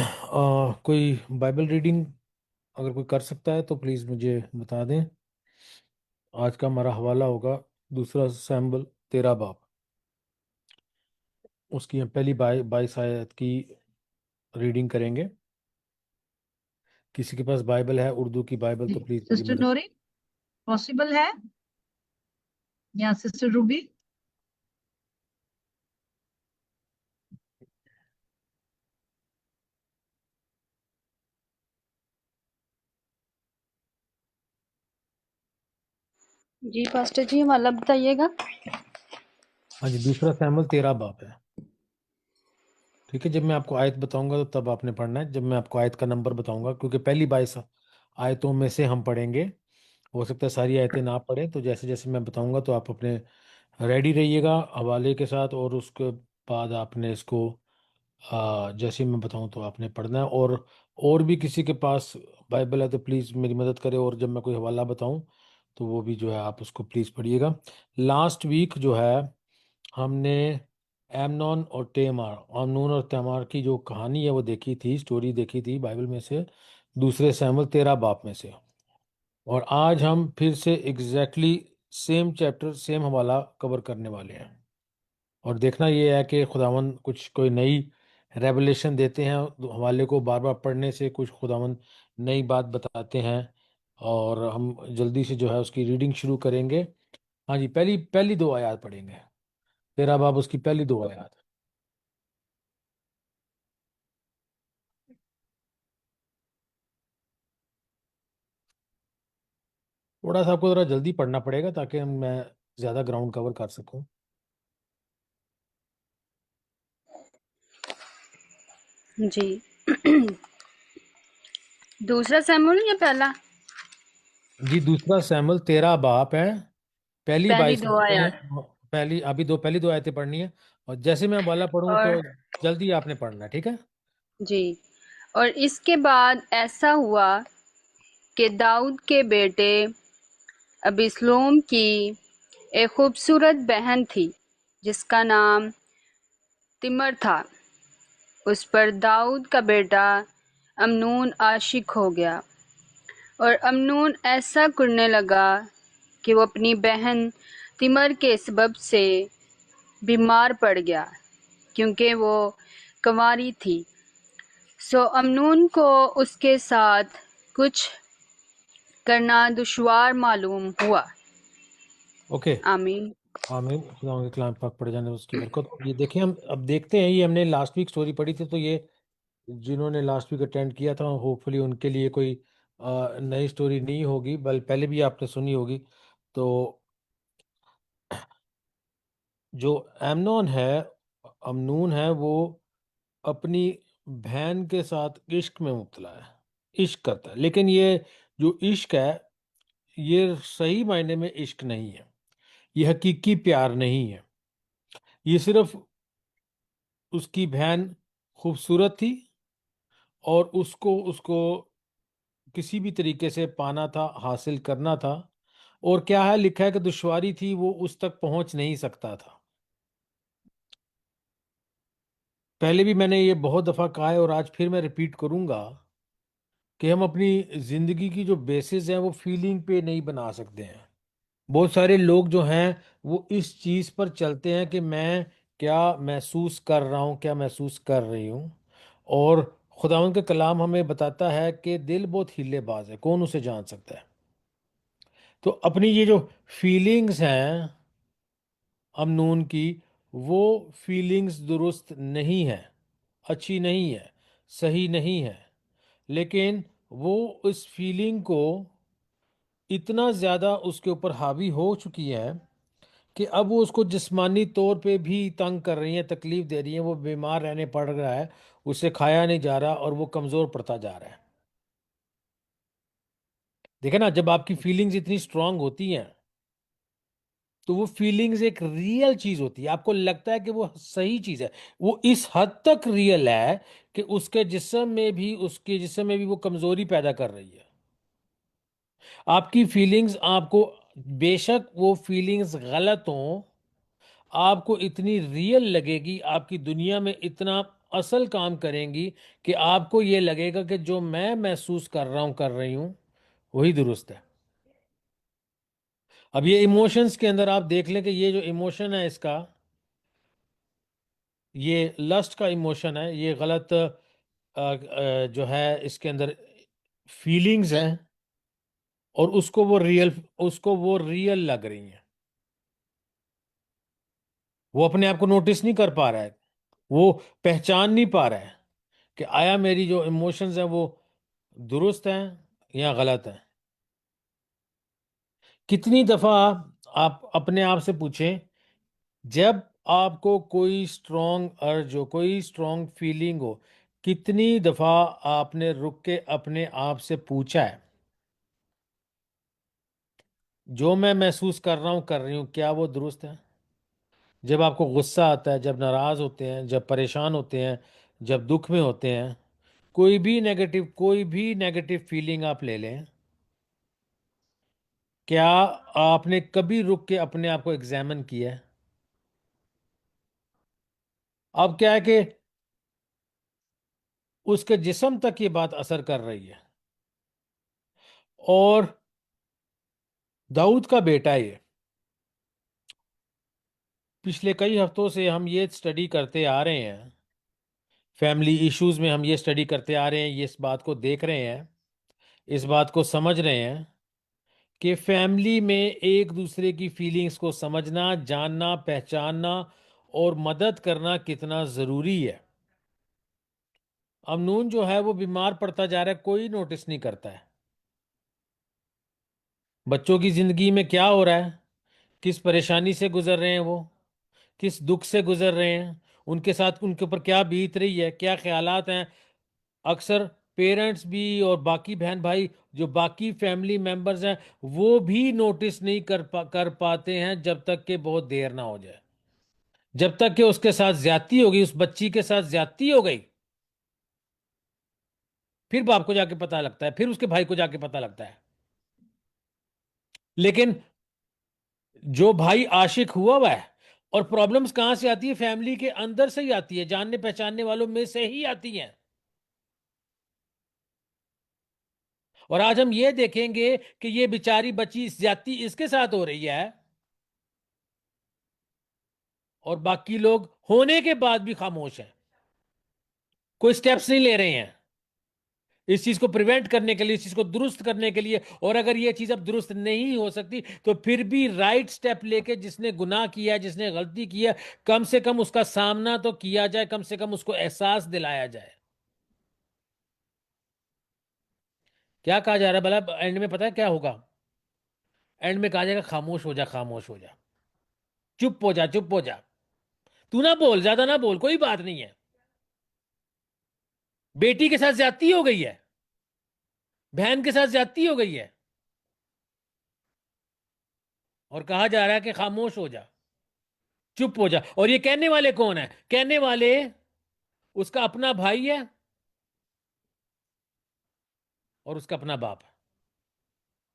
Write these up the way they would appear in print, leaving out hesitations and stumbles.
कोई Bible reading अगर कोई कर सकता है तो प्लीज़ मुझे बता दें। आज का हमारा हवाला होगा दूसरा सैमुअल 13 बाब। उसकी हम पहली 22 आयत की रीडिंग करेंगे। किसी के पास बाइबल है, उर्दू की बाइबल, जी तो प्लीज़ मेरी सिस्टर मदद। नोरी, पॉसिबल है? या सिस्टर रूबी? जी पास्टर जी, हमारा बताइएगा। हाँ जी, दूसरा सैमुअल 13 बाब है। ठीक है, जब मैं आपको आयत बताऊंगा तो तब आपने पढ़ना है। जब मैं आपको आयत का नंबर बताऊंगा, क्योंकि पहली 22 आयतों में से हम पढ़ेंगे, हो सकता है सारी आयतें ना पढ़ें, तो जैसे जैसे मैं बताऊंगा तो आप अपने रेडी रहिएगा हवाले के साथ। और उसके बाद आपने इसको जैसे ही मैं बताऊं तो आपने पढ़ना है। और भी किसी के पास बाइबल है तो प्लीज़ मेरी मदद करें, और जब मैं कोई हवाला बताऊं तो वो भी जो है आप उसको प्लीज़ पढ़िएगा। लास्ट वीक जो है हमने आमनोन और तमार की जो कहानी है वो देखी थी, स्टोरी देखी थी बाइबल में से, दूसरे सैमुअल 13 बाब में से। और आज हम फिर से एग्जैक्टली सेम चैप्टर, सेम हवाला कवर करने वाले हैं। और देखना ये है कि खुदावन कुछ कोई नई रेवलेशन देते हैं। हवाले को बार बार पढ़ने से कुछ खुदावन नई बात बताते हैं। और हम जल्दी से जो है उसकी रीडिंग शुरू करेंगे। हाँ जी, पहली पहली 2 आयत पढ़ेंगे। 13 बाब, उसकी पहली 2 आयत। थोड़ा सा आपको जरा जल्दी पढ़ना पड़ेगा ताकि मैं ज़्यादा ग्राउंड कवर कर सकूं। जी दूसरा सैमुअल या पहला? जी, दूसरा सैमुअल 13 बाब है। पहली पहली बाईस दो आयतें हैं। आयत। पहली दो आयतें पढ़नी है। और जैसे मैं वाला पढ़ूं और तो जल्दी आपने पढ़ना है, ठीक है। जी, और इसके बाद ऐसा हुआ कि दाऊद के बेटे अबिस्लोम की एक खूबसूरत बहन थी जिसका नाम तिमर था। उस पर दाऊद का बेटा अमनून आशिक हो गया, और अमनून ऐसा करने लगा कि वो अपनी बहन तिमर के सबब से बीमार पड़ गया, क्योंकि वो कंवारी थी। सो अमनून को उसके साथ कुछ करना दुश्वार मालूम हुआ। ओके। आमीन। आमीन। खुदा के कलाम पाक पढ़ जाने उसकी बरकत हो। ये देखिए, हम अब देखते हैं, ये हमने लास्ट वीक स्टोरी पढ़ी थी, तो ये जिन्होंने लास्ट वीक अटेंड किया था होपफुली उनके लिए कोई नई स्टोरी नहीं होगी, बल पहले भी आपने सुनी होगी। तो जो एमनोन है, अमनून है, वो अपनी बहन के साथ इश्क में मुब्तला है, इश्क करता है। लेकिन ये जो इश्क है, ये सही मायने में इश्क नहीं है, ये हकीकी प्यार नहीं है। ये सिर्फ उसकी बहन खूबसूरत थी और उसको उसको किसी भी तरीके से पाना था, हासिल करना था। और क्या है, लिखा है कि दुश्वारी थी, वो उस तक पहुंच नहीं सकता था। पहले भी मैंने ये बहुत दफा कहा है और आज फिर मैं रिपीट करूंगा कि हम अपनी जिंदगी की जो बेसिस है वो फीलिंग पे नहीं बना सकते हैं। बहुत सारे लोग जो हैं वो इस चीज पर चलते हैं कि मैं क्या महसूस कर रहा हूँ, क्या महसूस कर रही हूँ। और खुदावंद का कलाम हमें बताता है कि दिल बहुत हीलेबाज है, कौन उसे जान सकता है। तो अपनी ये जो फीलिंग्स हैं अमनून की, वो फीलिंग्स दुरुस्त नहीं है, अच्छी नहीं है, सही नहीं है। लेकिन वो उस फीलिंग को इतना ज़्यादा उसके ऊपर हावी हो चुकी है कि अब वो उसको जिस्मानी तौर पे भी तंग कर रही है, तकलीफ दे रही है। वो बीमार रहने पड़ रहा है, उसे खाया नहीं जा रहा और वो कमज़ोर पड़ता जा रहा है। देखे ना, जब आपकी फीलिंग्स इतनी स्ट्रांग होती हैं तो वो फीलिंग्स एक रियल चीज होती है, आपको लगता है कि वो सही चीज है। वो इस हद तक रियल है कि उसके जिस्म में भी वो कमजोरी पैदा कर रही है। आपकी फीलिंग्स आपको, बेशक वो फीलिंग्स गलत हों, आपको इतनी रियल लगेगी, आपकी दुनिया में इतना असल काम करेंगी कि आपको ये लगेगा कि जो मैं महसूस कर रहा हूं, कर रही हूं, वही दुरुस्त है। अब ये इमोशंस के अंदर आप देख लें कि ये जो इमोशन है इसका, ये लस्ट का इमोशन है, ये गलत जो है इसके अंदर फीलिंग्स हैं, और उसको वो रियल लग रही हैं। वो अपने आप को नोटिस नहीं कर पा रहा है, वो पहचान नहीं पा रहा है कि आया मेरी जो इमोशंस हैं वो दुरुस्त हैं या गलत हैं। कितनी दफा आप अपने आप से पूछें, जब आपको कोई स्ट्रॉन्ग अर्ज हो, कोई स्ट्रॉन्ग फीलिंग हो, कितनी दफा आपने रुक के अपने आप से पूछा है, जो मैं महसूस कर रहा हूं, कर रही हूं, क्या वो दुरुस्त है? जब आपको गुस्सा आता है, जब नाराज होते हैं, जब परेशान होते हैं, जब दुख में होते हैं, कोई भी नेगेटिव फीलिंग आप ले लें, क्या आपने कभी रुक के अपने आप को एग्जामिन किया है? अब क्या है कि उसके जिस्म तक ये बात असर कर रही है। और दाऊद का बेटा ये, पिछले कई हफ्तों से हम ये स्टडी करते आ रहे हैं, फैमिली इश्यूज में हम ये स्टडी करते आ रहे हैं, ये इस बात को देख रहे हैं, इस बात को समझ रहे हैं कि फैमिली में एक दूसरे की फीलिंग्स को समझना, जानना, पहचानना और मदद करना कितना जरूरी है। अमनून जो है वो बीमार पड़ता जा रहा है, कोई नोटिस नहीं करता है। बच्चों की जिंदगी में क्या हो रहा है, किस परेशानी से गुजर रहे हैं वो, किस दुख से गुजर रहे हैं, उनके साथ उनके ऊपर क्या बीत रही है, क्या ख्यालात हैं, अक्सर पेरेंट्स भी और बाकी बहन भाई जो बाकी फैमिली मेंबर्स हैं वो भी नोटिस नहीं कर पाते हैं, जब तक कि बहुत देर ना हो जाए। जब तक कि उसके साथ ज्यादती हो गई, उस बच्ची के साथ ज्यादती हो गई, फिर बाप को जाके पता लगता है, फिर उसके भाई को जाके पता लगता है। लेकिन जो भाई आशिक हुआ है, और प्रॉब्लम्स कहां से आती है, फैमिली के अंदर से ही आती है, जानने पहचानने वालों में से ही आती हैं। और आज हम ये देखेंगे कि ये बेचारी बच्ची ज्यादती इसके साथ हो रही है, और बाकी लोग होने के बाद भी खामोश हैं, कोई स्टेप्स नहीं ले रहे हैं इस चीज को प्रिवेंट करने के लिए, इस चीज को दुरुस्त करने के लिए। और अगर ये चीज अब दुरुस्त नहीं हो सकती तो फिर भी राइट स्टेप लेके, जिसने गुनाह किया, जिसने गलती की है, कम से कम उसका सामना तो किया जाए, कम से कम उसको एहसास दिलाया जाए। क्या कहा जा रहा है भला एंड में, पता है क्या होगा? एंड में कहा जाएगा खामोश हो जा, खामोश हो जा, चुप हो जा, चुप हो जा, तू ना बोल, ज्यादा ना बोल, कोई बात नहीं है। बेटी के साथ ज्यादती हो गई है, बहन के साथ ज्यादती हो गई है, और कहा जा रहा है कि खामोश हो जा, चुप हो जा। और ये कहने वाले कौन है? कहने वाले उसका अपना भाई है और उसका अपना बाप है,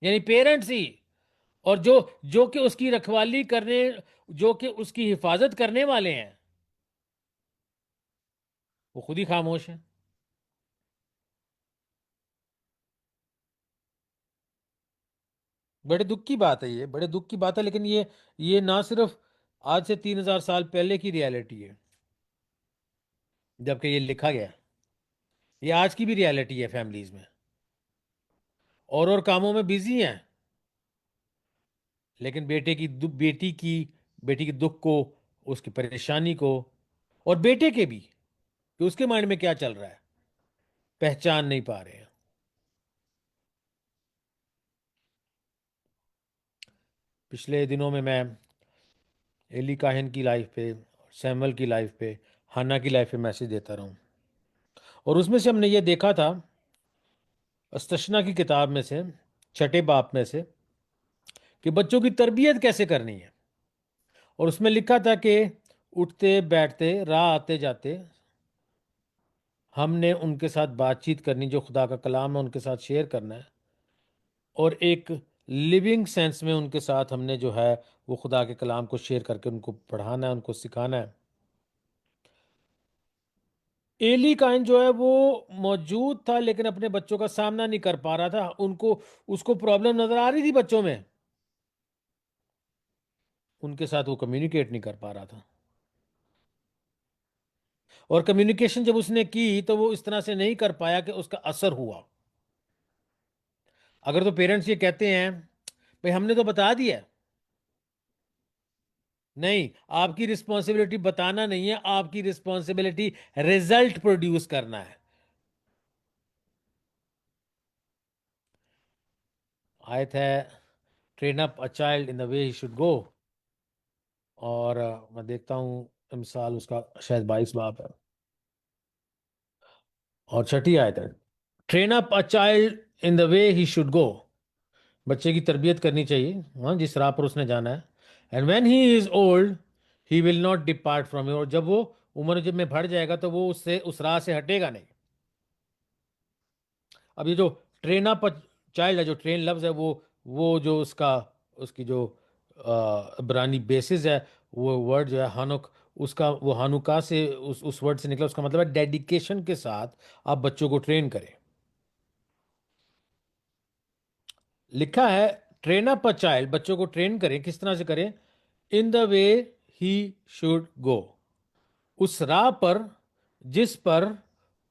यानी पेरेंट्स ही। और जो जो कि उसकी रखवाली करने, जो कि उसकी हिफाजत करने वाले हैं, वो खुद ही खामोश है। बड़े दुख की बात है, ये बड़े दुख की बात है, लेकिन ये ना सिर्फ आज से 3000 साल पहले की रियलिटी है जबकि ये लिखा गया, ये आज की भी रियलिटी है। फैमिलीज में और कामों में बिजी हैं, लेकिन बेटी की दुख को, उसकी परेशानी को, और बेटे के भी, कि उसके माइंड में क्या चल रहा है, पहचान नहीं पा रहे हैं। पिछले दिनों में मैं एली काहन की लाइफ पे, सैमुअल की लाइफ पे, हन्ना की लाइफ पे मैसेज देता रहा हूँ, और उसमें से हमने ये देखा था, अस्तशना की किताब में से, छठे बाप में से, कि बच्चों की तरबियत कैसे करनी है। और उसमें लिखा था कि उठते बैठते, राह आते जाते, हमने उनके साथ बातचीत करनी, जो खुदा का कलाम है उनके साथ शेयर करना है, और एक लिविंग सेंस में उनके साथ हमने जो है वो खुदा के कलाम को शेयर करके उनको पढ़ाना है, उनको सिखाना है। एली काइन जो है वो मौजूद था, लेकिन अपने बच्चों का सामना नहीं कर पा रहा था। उनको उसको प्रॉब्लम नजर आ रही थी बच्चों में, उनके साथ वो कम्युनिकेट नहीं कर पा रहा था। और कम्युनिकेशन जब उसने की तो वो इस तरह से नहीं कर पाया कि उसका असर हुआ। अगर तो पेरेंट्स ये कहते हैं भाई हमने तो बता दिया, नहीं, आपकी रिस्पॉन्सिबिलिटी बताना नहीं है, आपकी रिस्पॉन्सिबिलिटी रिजल्ट प्रोड्यूस करना है। आयत है train up a child in the way he should go. और मैं देखता हूं मिसाल उसका शायद 22 बाब है और छठी आयत है train up a child in the way he should go. बच्चे की तरबियत करनी चाहिए, हाँ, जिस राह पर उसने जाना है। And when he is old he will not depart from you. और जब वो उम्र जब में बढ़ जाएगा तो वो उससे उस राह से हटेगा नहीं। अब ये जो ट्रेन अप चाइल्ड है, जो ट्रेन लफ्ज है, वो जो उसका उसकी जो इब्रानी बेसिस है, वो वर्ड जो है हानुक, उसका वो हानुका से उस वर्ड से निकला। उसका मतलब है डेडिकेशन के साथ आप बच्चों को ट्रेन करें। लिखा है ट्रेन अप अ चाइल्ड, बच्चों को ट्रेन करें, किस तरह से करें? In the way he should go, उस राह पर जिस पर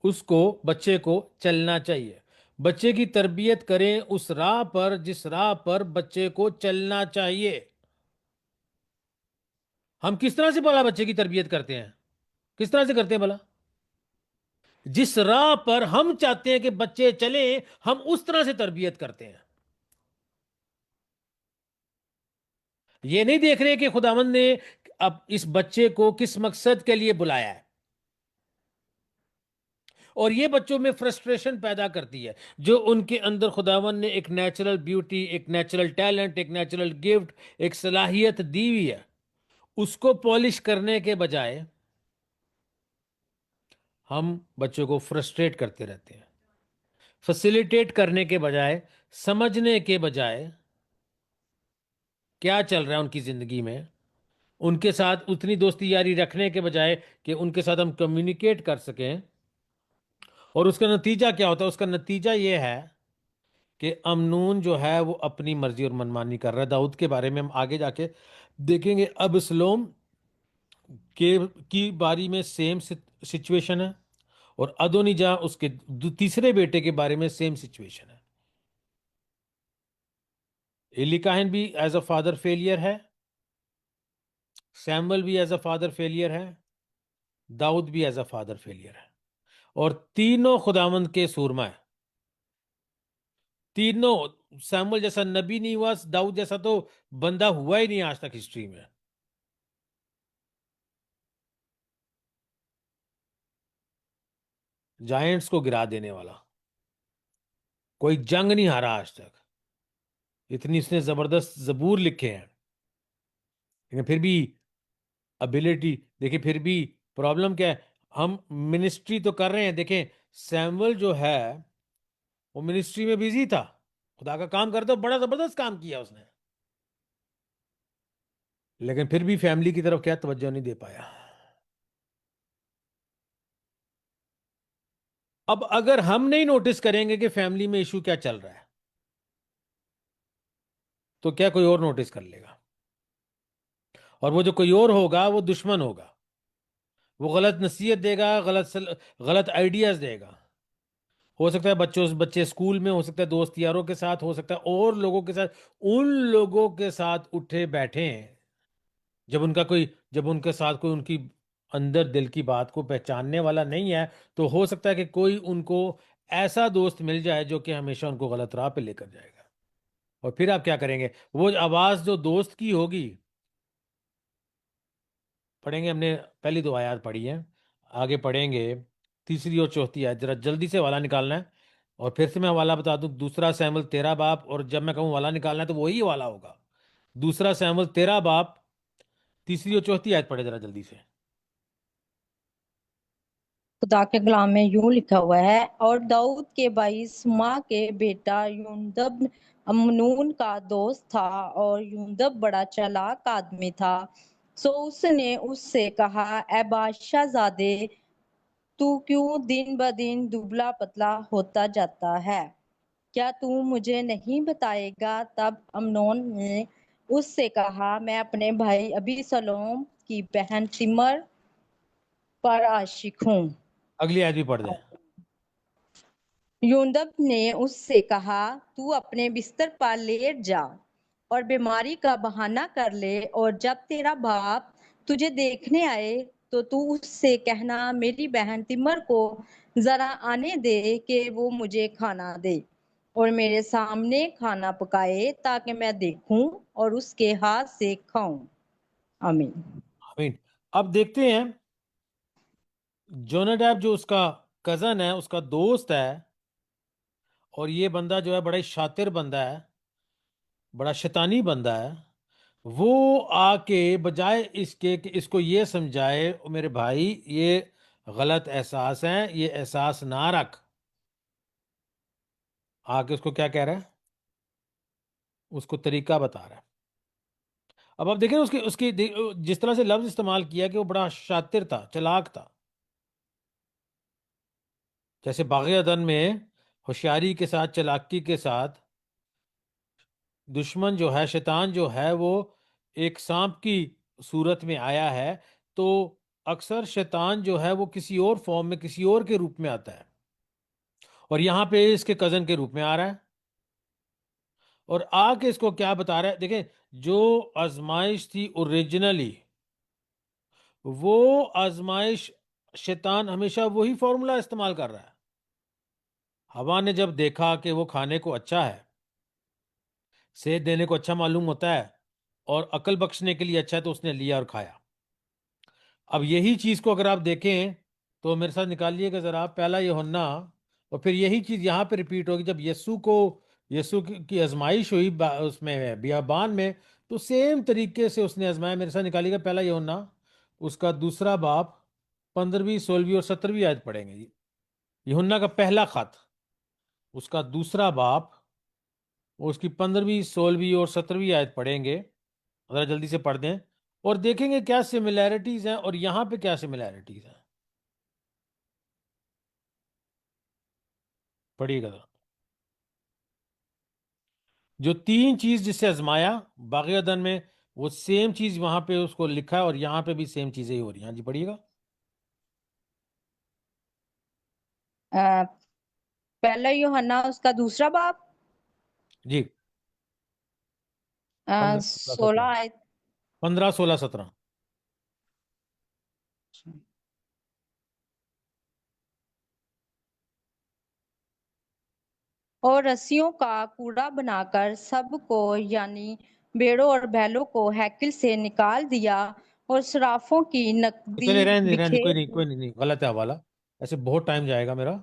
उसको बच्चे को चलना चाहिए। बच्चे की तरबियत करें उस राह पर जिस राह पर बच्चे को चलना चाहिए। हम किस तरह से भला बच्चे की तरबियत करते हैं? किस तरह से करते हैं भला? जिस राह पर हम चाहते हैं कि बच्चे चले, हम उस तरह से तरबियत करते हैं। ये नहीं देख रहे कि खुदावंद ने अब इस बच्चे को किस मकसद के लिए बुलाया है। और ये बच्चों में फ्रस्ट्रेशन पैदा करती है। जो उनके अंदर खुदावन ने एक नेचुरल ब्यूटी, एक नेचुरल टैलेंट, एक नेचुरल गिफ्ट, एक सलाहियत दी हुई है, उसको पॉलिश करने के बजाय हम बच्चों को फ्रस्ट्रेट करते रहते हैं। फैसिलिटेट करने के बजाय, समझने के बजाय क्या चल रहा है उनकी जिंदगी में, उनके साथ उतनी दोस्ती यारी रखने के बजाय कि उनके साथ हम कम्युनिकेट कर सकें। और उसका नतीजा क्या होता है? उसका नतीजा ये है कि अमनून जो है वो अपनी मर्जी और मनमानी कर रहा है। दाऊद के बारे में हम आगे जाके देखेंगे। अब सलोम के की बारी में सेम सिचुएशन है, और अदोनिजा उसके तीसरे बेटे के बारे में सेम सिचुएशन है। एली काहन भी एज अ फादर फेलियर है, सैमुअल भी एज अ फादर फेलियर है, दाऊद भी एज अ फादर फेलियर है। और तीनों खुदावंद के सूरमा है। तीनों, सैमुअल जैसा नबी नहीं हुआ, दाऊद जैसा तो बंदा हुआ ही नहीं आज तक हिस्ट्री में। जायंट्स को गिरा देने वाला, कोई जंग नहीं हारा आज तक। इतनी इसने जबरदस्त जबूर लिखे हैं, लेकिन फिर भी एबिलिटी देखिए, फिर भी प्रॉब्लम क्या है? हम मिनिस्ट्री तो कर रहे हैं। देखें, सैमुअल जो है वो मिनिस्ट्री में बिजी था, खुदा का काम करते, बड़ा जबरदस्त काम किया उसने, लेकिन फिर भी फैमिली की तरफ क्या तवज्जो नहीं दे पाया। अब अगर हम नहीं नोटिस करेंगे कि फैमिली में इशू क्या चल रहा है, तो क्या कोई और नोटिस कर लेगा? और वो जो कोई और होगा वो दुश्मन होगा। वो गलत नसीहत देगा, गलत आइडियाज देगा। हो सकता है बच्चे स्कूल में, हो सकता है दोस्त यारों के साथ, हो सकता है और लोगों के साथ, उन लोगों के साथ उठे बैठे हैं जब उनके साथ कोई उनकी अंदर दिल की बात को पहचानने वाला नहीं है। तो हो सकता है कि कोई उनको ऐसा दोस्त मिल जाए जो कि हमेशा उनको गलत राह पे लेकर जाएगा। और फिर आप क्या करेंगे? वो आवाज जो दोस्त की होगी, पढ़ेंगे, हमने पहली दो आयत पढ़ी है, आगे पढ़ेंगे तीसरी और चौथी आयत। जरा जल्दी से वाला निकालना है। और फिर से मैं वाला बता दूं, दूसरा सैमुअल 13 बाब, और जब मैं कहूँ वाला निकालना है तो वही वाला होगा। दूसरा सैमुअल 13 बाब, तीसरी और चौथी आयत पढ़े जरा जल्दी से। खुदा के कलाम में यूं लिखा हुआ है, और दाऊद के भाई सुमा के बेटा यूनदब अमनून का दोस्त था, और यूनदब बड़ा चालाक आदमी था। सो उसने उससे कहा, ए बादशाहजादे, तू क्यों दिन ब दिन दुबला पतला होता जाता है? क्या तू मुझे नहीं बताएगा? तब अम्नोन ने उससे कहा, मैं अपने भाई अबीसलोम की बहन तिमर पर आशिक हूँ। अगली आयत भी पढ़ दें। यूदब ने उससे कहा, तू अपने बिस्तर पर लेट जा और बीमारी का बहाना कर ले, और जब तेरा बाप तुझे देखने आए तो तू उससे कहना, मेरी बहन तिमर को जरा आने दे कि वो मुझे खाना दे और मेरे सामने खाना पकाए, ताकि मैं देखूं और उसके हाथ से खाऊं। आमीन। आमीन। अब देखते हैं, जोनाडाब जो उसका कजन है, उसका दोस्त है, और ये बंदा जो है बड़ा ही शातिर बंदा है, बड़ा शैतानी बंदा है। वो आके बजाय इसके कि इसको ये समझाए, "ओ मेरे भाई, ये गलत एहसास है, ये एहसास ना रख", आके उसको क्या कह रहा है? उसको तरीका बता रहा है। अब आप देखें उसकी उसकी जिस तरह से लफ्ज इस्तेमाल किया कि वो बड़ा शातिर था, चालाक था। जैसे बाग़-ए-अदन में होशियारी के साथ, चालाकी के साथ दुश्मन जो है, शैतान जो है, वो एक सांप की सूरत में आया है, तो अक्सर शैतान जो है वो किसी और फॉर्म में, किसी और के रूप में आता है, और यहाँ पे इसके कजन के रूप में आ रहा है। और आके इसको क्या बता रहा है? देखें, जो आजमाइश थी ओरिजिनली, वो आजमाइश शैतान हमेशा वही फॉर्मूला इस्तेमाल कर रहा है। हवा ने जब देखा कि वो खाने को अच्छा है, सेहत देने को अच्छा मालूम होता है और अकल बख्शने के लिए अच्छा है, तो उसने लिया और खाया। अब यही चीज को अगर आप देखें तो मेरे साथ निकालिएगा जरा पहला यूहन्ना, और फिर यही चीज यहाँ पे रिपीट होगी जब यीशु की आजमाइश हुई उसमें बियाबान में, तो सेम तरीके से उसने आजमाया। मेरे साथ निकालिएगा पहला यूहन्ना, उसका दूसरा बाब, 15वीं 16वीं और 17वीं आयत पढ़ेंगे। यूहन्ना का पहला खत, उसका दूसरा बाब, उसकी 15वीं 16वीं और 17वीं आयत पढ़ेंगे। जरा जल्दी से पढ़ दें और देखेंगे क्या सिमिलैरिटीज हैं और यहाँ पे क्या सिमिलैरिटीज हैं। पढ़िएगा जरा। जो तीन चीज जिससे आजमाया बाग़-ए-अदन में, वो सेम चीज वहां पे उसको लिखा है और यहाँ पे भी सेम चीजें ही हो रही हैं। हाँ जी, पढ़िएगा। अ, पहला यूहन्ना उसका दूसरा बाब जी, 15 16 16 17, आयत। 15 16 17। और रस्सियों का कूड़ा बनाकर सबको, यानी भेड़ों और बैलों को हैकल से निकाल दिया, और सराफों की तो नकदी चले रहने दे, बिखेर कोई नहीं, नहीं, गलत है हवाला। ऐसे बहुत टाइम जाएगा मेरा,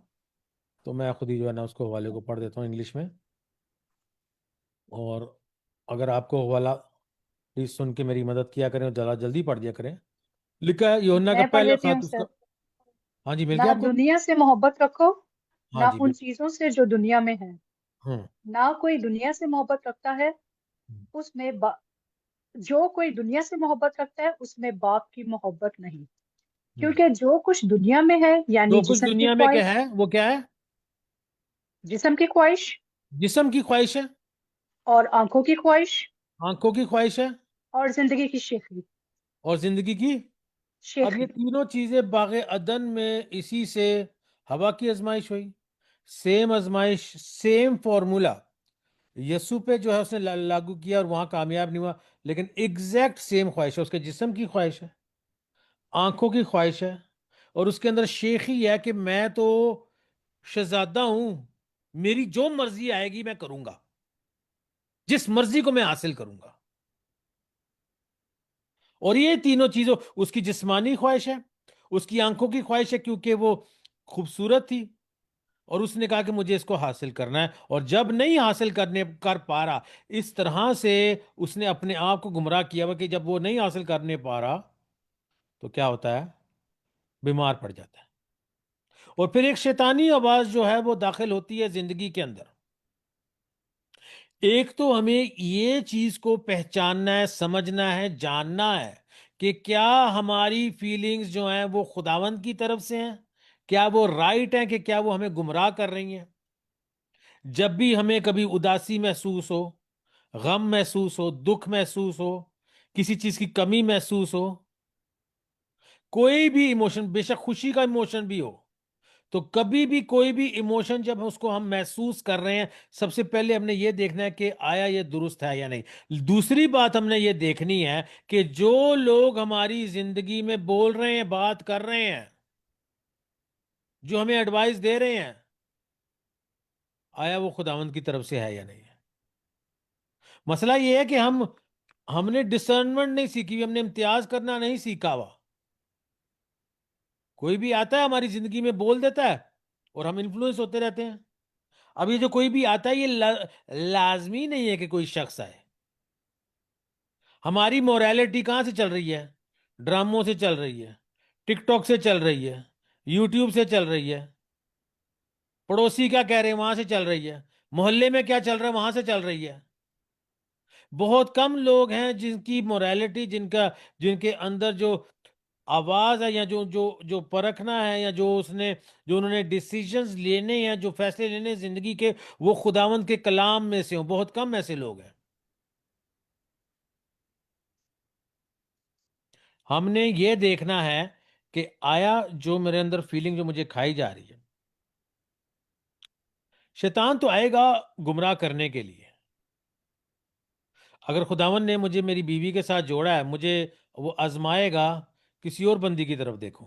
तो मैं खुद ही जो है ना उसको हवाले को पढ़ देता हूँ इंग्लिश में। और अगर आपको हवाला, प्लीज सुन के मेरी मदद किया करें और जरा जल्दी पढ़ दिया करें। लिखा है यूहन्ना का मैं पढ़ पहला देती हूँ खत सर। उसका। हाँ जी, मिल गया ना आपको? दुनिया से मोहब्बत रखो, हाँ ना जी, उन बिल्कुल। चीजों से जो दुनिया में है। हम्म। ना कोई दुनिया से मोहब्बत रखता है, उसमें जो कोई दुनिया से मोहब्बत रखता है उसमें बाप की मोहब्बत नहीं। हम्म। क्योंकि जो कुछ दुनिया में है, यानी जो कुछ जिस्म की दुनिया में क्या ख्वाहिश, है वो क्या है? जिस्म की ख्वाहिश जिस्म की ख्वाहिश है, और आंखों की ख्वाहिश आंखों की ख्वाहिश है, और जिंदगी की शेखी और जिंदगी की। अब ये शेखी तीनों चीजें बागे अदन में इसी से हवा की आजमाइश हुई। सेम आजमाइश, सेम फॉर्मूला यस्सु पे जो है उसने लागू किया और वहां कामयाब नहीं हुआ, लेकिन एग्जैक्ट सेम ख्वाहिश है, उसके जिस्म की ख्वाहिश है, आंखों की ख्वाहिश है, और उसके अंदर शेखी है कि मैं तो शहजादा हूं, मेरी जो मर्जी आएगी मैं करूंगा, जिस मर्जी को मैं हासिल करूंगा। और ये तीनों चीजों, उसकी जिस्मानी ख्वाहिश है, उसकी आंखों की ख्वाहिश है क्योंकि वो खूबसूरत थी, और उसने कहा कि मुझे इसको हासिल करना है, और जब नहीं हासिल करने कर पा रहा, इस तरह से उसने अपने आप को गुमराह किया हुआ कि जब वो नहीं हासिल करने पा रहा तो क्या होता है? बीमार पड़ जाता है। और फिर एक शैतानी आवाज जो है वो दाखिल होती है जिंदगी के अंदर। एक तो हमें ये चीज को पहचानना है, समझना है, जानना है कि क्या हमारी फीलिंग्स जो हैं वो खुदावंद की तरफ से हैं क्या वो राइट है कि क्या वो हमें गुमराह कर रही हैं? जब भी हमें कभी उदासी महसूस हो, गम महसूस हो, दुख महसूस हो, किसी चीज की कमी महसूस हो, कोई भी इमोशन, बेशक खुशी का इमोशन भी हो, तो कभी भी कोई भी इमोशन जब उसको हम महसूस कर रहे हैं, सबसे पहले हमने ये देखना है कि आया ये दुरुस्त है या नहीं। दूसरी बात हमने ये देखनी है कि जो लोग हमारी जिंदगी में बोल रहे हैं, बात कर रहे हैं, जो हमें एडवाइस दे रहे हैं, आया वो खुदावंद की तरफ से है या नहीं है। मसला ये है कि हमने डिसर्नमेंट नहीं सीखी हुई, हमने इम्तियाज करना नहीं सीखा हुआ। कोई भी आता है हमारी जिंदगी में बोल देता है और हम इन्फ्लुएंस होते रहते हैं। अब ये जो कोई भी आता है, ये लाजमी नहीं है कि कोई शख्स आए। हमारी मोरालिटी कहां से चल रही है? ड्रामों से चल रही है, टिकटॉक से चल रही है, यूट्यूब से चल रही है, पड़ोसी क्या कह रहे हैं वहां से चल रही है, मोहल्ले में क्या चल रहा है वहां से चल रही है। बहुत कम लोग हैं जिनकी मोरालिटी, जिनके अंदर जो आवाज है, या जो जो जो परखना है, या जो उन्होंने डिसीजंस लेने हैं, जो फैसले लेने हैं जिंदगी के, वो खुदावंद के कलाम में से हो। बहुत कम ऐसे लोग हैं। हमने ये देखना है कि आया जो मेरे अंदर फीलिंग जो मुझे खाई जा रही है, शैतान तो आएगा गुमराह करने के लिए। अगर खुदावन ने मुझे मेरी बीवी के साथ जोड़ा है, मुझे वो आजमाएगा, किसी और बंदी की तरफ देखो।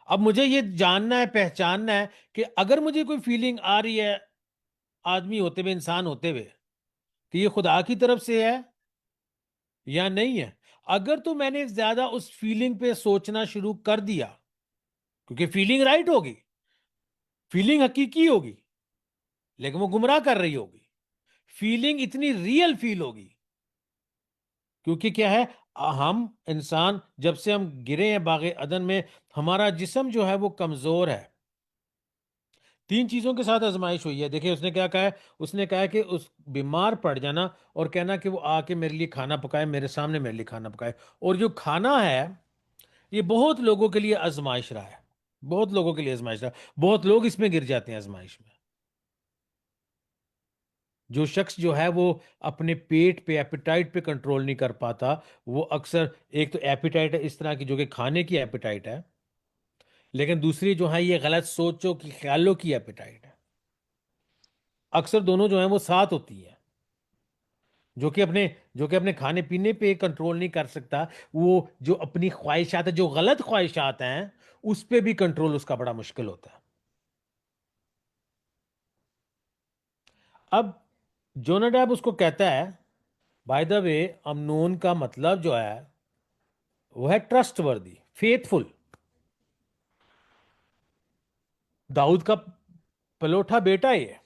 अब मुझे ये जानना है, पहचानना है कि अगर मुझे कोई फीलिंग आ रही है आदमी होते हुए, इंसान होते हुए, कि ये खुदा की तरफ से है या नहीं है। अगर तो मैंने ज्यादा उस फीलिंग पे सोचना शुरू कर दिया, क्योंकि फीलिंग राइट होगी, फीलिंग हकीकी होगी, लेकिन वो गुमराह कर रही होगी। फीलिंग इतनी रियल फील होगी, क्योंकि क्या है, हम इंसान जब से हम गिरे हैं बागे अदन में, हमारा जिस्म जो है वो कमजोर है। तीन चीजों के साथ आजमाइश हुई है। देखिए उसने क्या कहा है, उसने कहा है कि उस बीमार पड़ जाना और कहना कि वो आके मेरे लिए खाना पकाए, मेरे सामने मेरे लिए खाना पकाए। और जो खाना है, ये बहुत लोगों के लिए आजमाइश रहा है, बहुत लोगों के लिए आजमाइश रहा है। बहुत लोग इसमें गिर जाते हैं आजमाइश में। जो शख्स जो है वो अपने पेट पे, एपिटाइट पे कंट्रोल नहीं कर पाता, वो अक्सर, एक तो एपिटाइट है इस तरह की जो कि खाने की एपिटाइट है, लेकिन दूसरी जो है ये गलत सोचों की, ख्यालों की एपिटाइट है। अक्सर दोनों जो है वो साथ होती है। जो कि अपने खाने पीने पे कंट्रोल नहीं कर सकता, वो जो अपनी ख्वाहिशात है, जो गलत ख्वाहिशात हैं, उस पे भी कंट्रोल उसका बड़ा मुश्किल होता है। अब जोनाडाब उसको कहता है, बाय द वे, अमनोन का मतलब जो है वो है ट्रस्टवर्दी, फेथफुल। दाऊद का पलोठा बेटा है ये,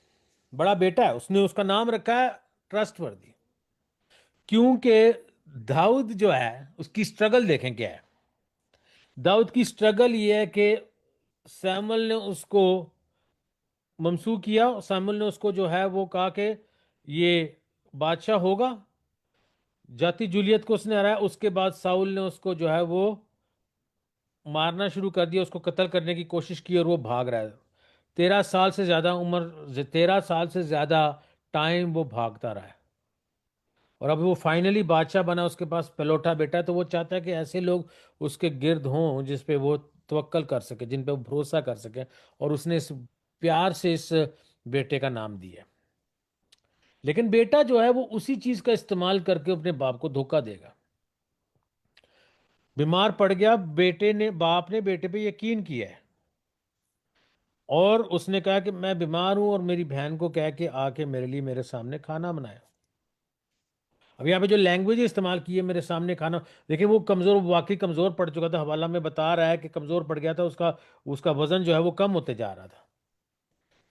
बड़ा बेटा है, उसने उसका नाम रखा है ट्रस्टवर्दी। क्योंकि दाऊद जो है उसकी स्ट्रगल देखें क्या है। दाऊद की स्ट्रगल ये है कि सैमुअल ने उसको ममसू किया, सैमुअल ने उसको जो है वो कहा कि ये बादशाह होगा। जाति जूलियत को उसने हराया, उसके बाद साउल ने उसको जो है वो मारना शुरू कर दिया, उसको कत्ल करने की कोशिश की और वो भाग रहा है। 13 साल से ज्यादा उम्र, 13 साल से ज्यादा टाइम वो भागता रहा है। और अब वो फाइनली बादशाह बना, उसके पास पलोटा बेटा है, तो वो चाहता है कि ऐसे लोग उसके गिर्द हों जिस पे वो तवक्कल कर सके, जिन पे वो भरोसा कर सके। और उसने इस प्यार से इस बेटे का नाम दिया। लेकिन बेटा जो है वो उसी चीज का इस्तेमाल करके अपने बाप को धोखा देगा। बीमार पड़ गया, बाप ने बेटे पे यकीन किया है, और उसने कहा कि मैं बीमार हूं, और मेरी बहन को कह के आके मेरे लिए मेरे सामने खाना बनाया। अब यहाँ पे जो लैंग्वेज इस्तेमाल की है, मेरे सामने खाना, देखिए वो कमजोर, वाकई कमजोर पड़ चुका था। हवाला में बता रहा है कि कमजोर पड़ गया था, उसका उसका वजन जो है वो कम होते जा रहा था।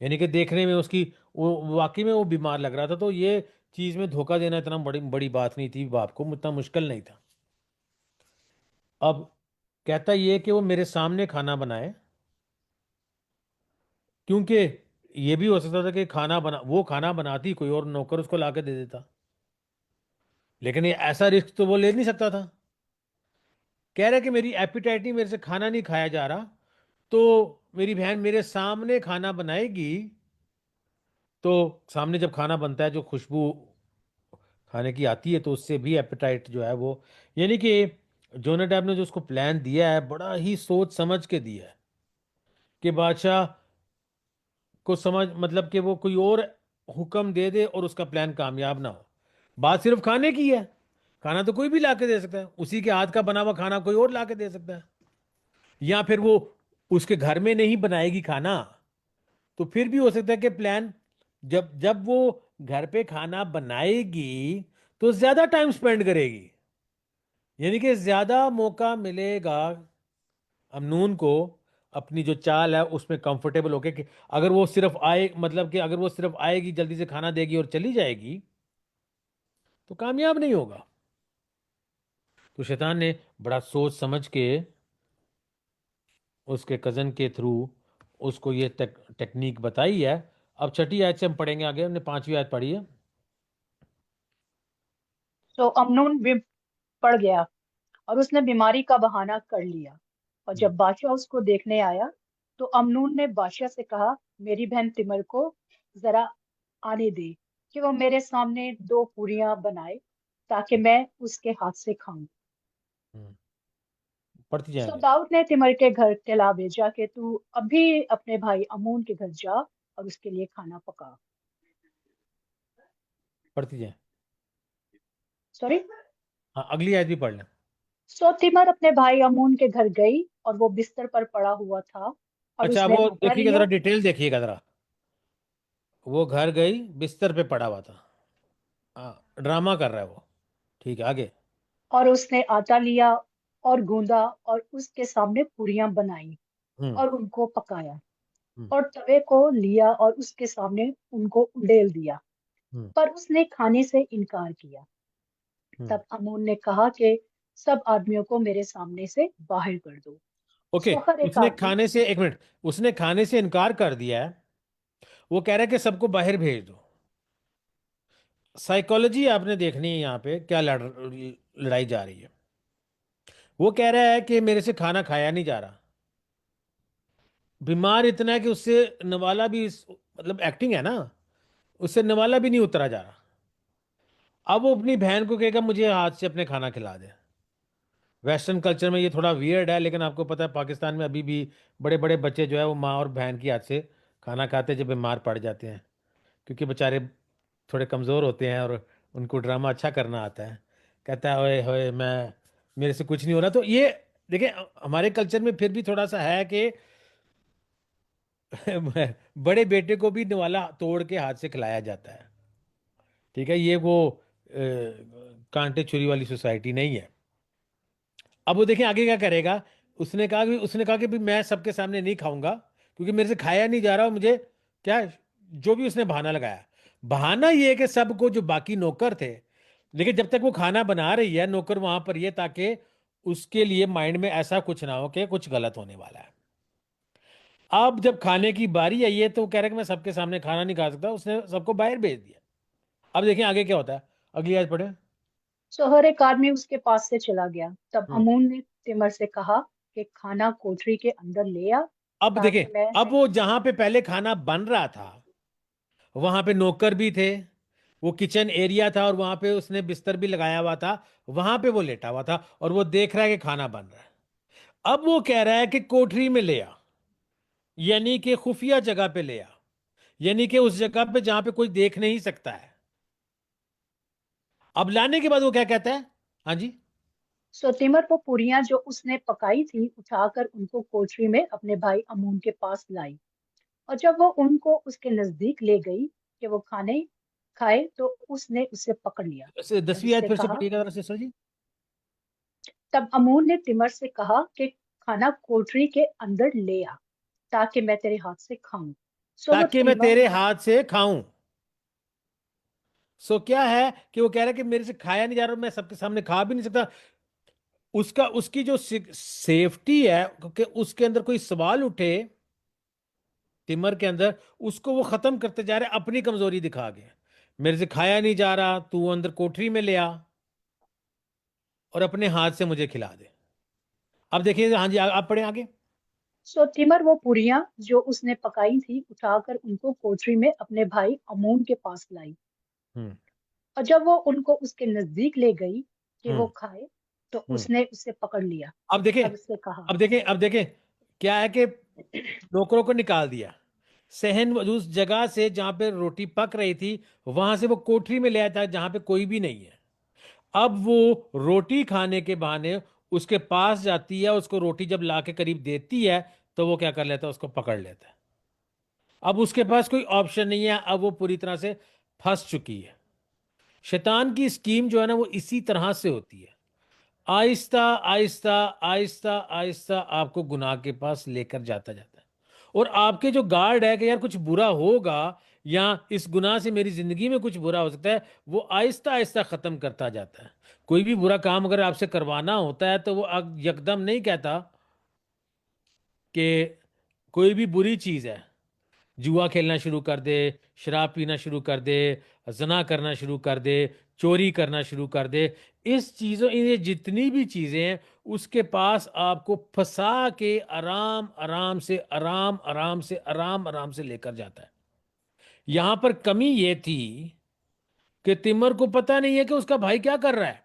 यानी कि देखने में उसकी, वो वाकई में वो बीमार लग रहा था। तो ये चीज में धोखा देना इतना बड़ी बड़ी बात नहीं थी, बाप को इतना मुश्किल नहीं था। अब कहता ये कि वो मेरे सामने खाना बनाए, क्योंकि ये भी हो सकता था कि वो खाना बनाती, कोई और नौकर उसको ला के दे देता। लेकिन ये ऐसा रिस्क तो वो ले नहीं सकता था। कह रहा है कि मेरी एपिटाइट नहीं, मेरे से खाना नहीं खाया जा रहा, तो मेरी बहन मेरे सामने खाना बनाएगी, तो सामने जब खाना बनता है जो खुशबू खाने की आती है तो उससे भी एपेटाइट जो है वो, यानी कि जोनाडाब ने जो उसको प्लान दिया है बड़ा ही सोच समझ के दिया है कि बादशाह को समझ मतलब कि वो कोई और हुक्म दे दे और उसका प्लान कामयाब ना हो। बात सिर्फ खाने की है, खाना तो कोई भी ला के दे सकता है, उसी के हाथ का बना हुआ खाना कोई और ला के दे सकता है, या फिर वो उसके घर में नहीं बनाएगी खाना, तो फिर भी हो सकता है कि प्लान, जब जब वो घर पे खाना बनाएगी तो ज्यादा टाइम स्पेंड करेगी, यानी कि ज्यादा मौका मिलेगा अमनून को अपनी जो चाल है उसमें कंफर्टेबल होके कि अगर वो सिर्फ आए, मतलब कि अगर वो सिर्फ आएगी जल्दी से खाना देगी और चली जाएगी तो कामयाब नहीं होगा। तो शैतान ने बड़ा सोच समझ के उसके कजन के थ्रू उसको ये टेक्निक बताई है। अब छठी आयत से हम पढ़ेंगे आगे, हमने पांचवी आयत पढ़ी है। तो अमनून भी पड़ गया और उसने बीमारी का बहाना कर लिया। और हम्म, जब बादशाह उसको देखने आया तो अमनून ने बादशाह से कहा, मेरी बहन तिमर को जरा आने दे कि वो मेरे सामने 2 पूरियां बनाए ताकि मैं उसके हाथ से खाऊं। हम्म, पढ़ती जाए सो आगे, दाऊद ने तिमर के घर कहला भेजा कि तू अभी अपने भाई अमून के घर जा और उसके लिए खाना पका। पढ़ती जाए। सॉरी। हाँ, अगली आयत भी पढ़ लें। सो तिमर अपने भाई अमून के घर गई और वो बिस्तर पर पड़ा हुआ था और अच्छा, उसने वो आटा देखिएगा जरा, लिया डिटेल देखिएगा जरा। वो घर गई, बिस्तर पे पड़ा हुआ था। हाँ, ड्रामा कर रहा है वो। ठीक है, आगे। और उसने आटा लिया और गूंदा और उसके सामने पूरियां बनाई हम्म। और उनको पकाया हम्म। और तवे को लिया और उसके सामने उनको उंडेल दिया। हम्म। पर उसने खाने से इनकार किया। हम्म। तब अमून ने कहा कि सब आदमियों को मेरे सामने से बाहर कर दो। ओके। सो हर एक उसने आदमी। खाने से, एक मिनट, उसने खाने से इनकार कर दिया है। वो कह रहा है कि सबको बाहर भेज दो। साइकोलॉजी आपने देखनी है यहाँ पे क्या लड़ाई जा रही है। वो कह रहा है कि मेरे से खाना खाया नहीं जा रहा, बीमार इतना है कि उससे नवाला भी मतलब एक्टिंग है ना, उससे नवाला भी नहीं उतरा जा रहा। अब वो अपनी बहन को कहेगा मुझे हाथ से अपने खाना खिला दे। वेस्टर्न कल्चर में ये थोड़ा वियर्ड है, लेकिन आपको पता है पाकिस्तान में अभी भी बड़े बड़े बच्चे जो है वो माँ और बहन की हाथ से खाना खाते हैं जब बीमार पड़ जाते हैं, क्योंकि बेचारे थोड़े कमज़ोर होते हैं और उनको ड्रामा अच्छा करना आता है। कहता है ओए होए मैं, मेरे से कुछ नहीं हो रहा। तो ये देखिए, हमारे कल्चर में फिर भी थोड़ा सा है कि बड़े बेटे को भी निवाला तोड़ के हाथ से खिलाया जाता है। ठीक है, ये वो कांटे छुरी वाली सोसाइटी नहीं है। अब वो देखें आगे क्या करेगा। उसने कहा कि भी मैं सबके सामने नहीं खाऊंगा क्योंकि मेरे से खाया नहीं जा रहा और मुझे क्या, जो भी उसने बहाना लगाया। बहाना ये है कि सबको जो बाकी नौकर थे, लेकिन जब तक वो खाना बना रही है नौकर वहां पर, ये ताकि उसके लिए माइंड में ऐसा कुछ ना हो कि कुछ गलत होने वाला है। अब जब खाने की बारी आई है तो वो कह रहा है कि मैं सबके सामने खाना नहीं खा सकता, उसने सबको बाहर भेज दिया। अब देखिए आगे क्या होता है, अगली आयत पढ़े। सो हर एक आदमी उसके पास से चला गया। तब हम्म। अमून ने तिमर से कहा कि खाना कोठरी के अंदर ले आ अब देखें, ताकि मैं अब वो जहां पे पहले खाना बन रहा था वहां पे नौकर भी थे, वो किचन एरिया था और वहां पे उसने बिस्तर भी लगाया हुआ था, वहां पे वो लेटा हुआ था और वो देख रहा है कि खाना बन रहा है। अब वो कह रहा है कि कोठरी में ले आ, यानी कि खुफिया जगह पे ले आ, यानी कि उस जगह पे जहां पे कोई देख नहीं सकता है। अब लाने के बाद वो क्या कहता है। हाँ जी। सो तिमर वो पूरियां जो उसने पकाई थी उठाकर उनको कोठरी में अपने भाई अमून के पास लाई। और जब वो उनको उसके नजदीक ले गई कि वो खाने खाए तो उसने उसे पकड़ लिया और 10वीं आयत उससे फिर से कहा। पढ़िएगा जरा सिस्टर जी। तब अमून ने तिमर से कहा कि खाना कोठरी के अंदर ले आ ताकि मैं तेरे हाथ से खाऊं। सो वो ताकि मैं तिमर तेरे हाथ से खाऊं। सो क्या है कि वो कह रहा है कि मेरे से खाया नहीं जा रहा, मैं सबके सामने खा भी नहीं सकता। उसका उसकी जो सेफ्टी है, क्योंकि उसके अंदर कोई सवाल उठे तिमर के अंदर, उसको वो खत्म करते जा रहे हैं अपनी कमजोरी दिखा के। मेरे से खाया नहीं जा रहा, तू अंदर कोठरी में ले आ और अपने हाथ से मुझे खिला दे। अब देखिए, हाँ जी, आप पढ़े आगे। सो तिमर वो पूरियां जो उसने पकाई थी उठाकर उनको कोठरी में अपने भाई अमून के पास लाई। हम्म। और जब वो उनको उसके नजदीक ले गई कि वो हम्म। खाए, तो हम्म। उसने उसे पकड़ लिया अब देखें, और उससे कहा। अब देखें क्या है कि नौकरों को निकाल दिया सहन, उस जगह से जहां पे रोटी पक रही थी वहां से वो कोठरी में ले आया था जहां पे कोई भी नहीं है। अब वो रोटी खाने के बहाने उसके पास जाती है, उसको रोटी जब ला के करीब देती है तो वो क्या कर लेता है, उसको पकड़ लेता है। अब उसके पास कोई ऑप्शन नहीं है, अब वो पूरी तरह से फंस चुकी है। शैतान की स्कीम जो है ना वो इसी तरह से होती है, आहिस्ता आहिस्ता आहिस्ता आहिस्ता आपको गुनाह के पास लेकर जाता जाता है। और आपके जो गार्ड है कि यार कुछ बुरा होगा या इस गुनाह से मेरी जिंदगी में कुछ बुरा हो सकता है, वो आहिस्ता आहिस्ता खत्म करता जाता है। कोई भी बुरा काम अगर आपसे करवाना होता है तो वो यकदम नहीं कहता कि कोई भी बुरी चीज है, जुआ खेलना शुरू कर दे, शराब पीना शुरू कर दे, जना करना शुरू कर दे, चोरी करना शुरू कर दे। इस चीजों, ये जितनी भी चीजें हैं उसके पास आपको फंसा के आराम आराम से आराम आराम से आराम आराम से लेकर जाता है। यहां पर कमी ये थी कि तिमर को पता नहीं है कि उसका भाई क्या कर रहा है,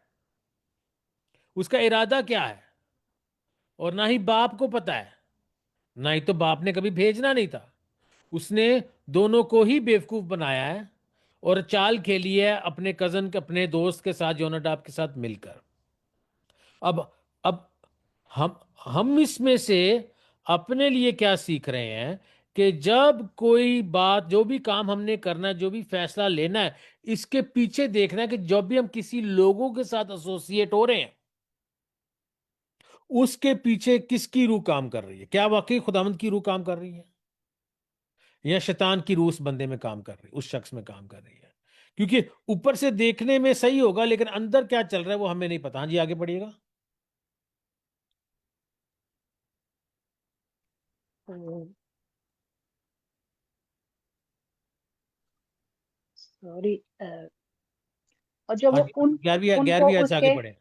उसका इरादा क्या है। और ना ही बाप को पता है, ना ही तो बाप ने कभी भेजना नहीं था। उसने दोनों को ही बेवकूफ बनाया है और चाल खेली है अपने कजन के, अपने दोस्त के साथ, योनाडाब के साथ मिलकर। अब अब हम इसमें से अपने लिए क्या सीख रहे हैं कि जब कोई बात, जो भी काम हमने करना है, जो भी फैसला लेना है, इसके पीछे देखना है कि जब भी हम किसी लोगों के साथ एसोसिएट हो रहे हैं उसके पीछे किसकी रूह काम कर रही है। क्या वाकई खुदावंद की रूह काम कर रही है या शैतान की रूह उस बंदे में काम कर रही है, उस शख्स में काम कर रही है। क्योंकि ऊपर से देखने में सही होगा लेकिन अंदर क्या चल रहा है वो हमें नहीं पता। हाँ जी, आगे बढ़िएगा। सॉरी। और जब हाँ वो जी, उन 11वीं उनको 11वीं आयत से आगे उसके बढ़े।